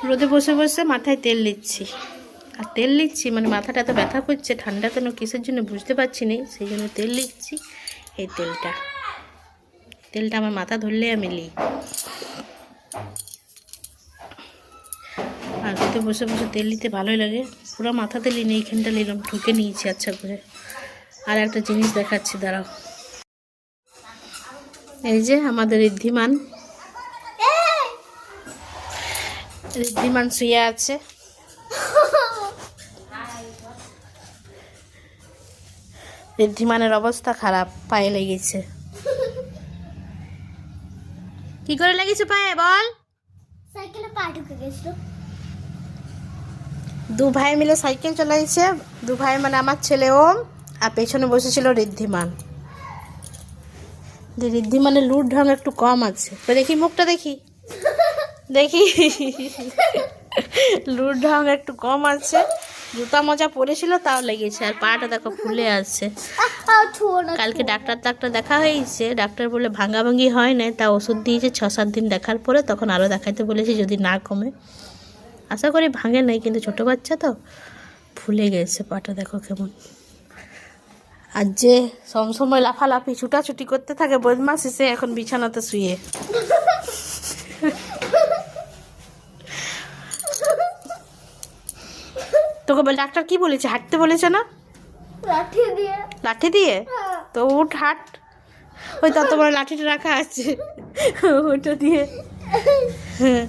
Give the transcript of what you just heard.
রোদে বসে বসে মাথায় তেল নিচ্ছি। আর তেল নিচ্ছি মানে মাথাটা এত ব্যথা করছে, ঠান্ডা কেন কিসের জন্য বুঝতে পারছি না, সেই জন্য তেল নিচ্ছি। এই তেলটা আমার মাথা ধরলে আমি নিই। আর রোদে বসে বসে তেল নিতে ভালোই লাগে। পুরো মাথাতে নিই, এইখানটা নিলাম, ঠুকে নিয়েছি আচ্ছা করে। আর একটা জিনিস দেখাচ্ছি, দাঁড়াও। এই যে আমাদের ঋদ্ধিমান শুয়ে আছে। ঋদ্ধিমানের অবস্থা খারাপ, পায়ে লেগেছে। কি করে লেগেছে পায়ে বল? সাইকেলে পা ঢুকে গেছিল। দু ভাই মিলে সাইকেল চালাইছে। দু ভাই মানে আমার ছেলে ওম, আর পেছনে বসেছিল ঋদ্ধিমান। ঋদ্ধিমানের লুট ঢং একটু কম আছে। তো দেখি মুখটা দেখি লুট ঢং একটু কম আছে। জুতা মোজা পরেছিল তাও লেগেছে। আর পাটা দেখো ফুলে আছে। কালকে ডাক্তার দেখা হয়েছে। ডাক্তার বলে ভাঙাভাঙি হয় না, তা ওষুধ দিয়েছে 6-7 দিন দেখার পরে, তখন আরও দেখাইতে বলেছে যদি না কমে। আশা করি ভাঙে নাই, কিন্তু ছোটো বাচ্চা তো ফুলে গেছে পাটা, দেখো কেমন। আর যে সবসময় লাফালাফি ছুটাছুটি করতে থাকে বদমাস, এসে এখন বিছানাতে শুয়ে। তোকে বল ডাক্তার কি বলেছে, হাঁটতে বলেছে না? লাঠি দিয়ে? তো উঠ হাঁট। ওই তত বড় লাঠিটা রাখা আছে, ওটা দিয়ে। হ্যাঁ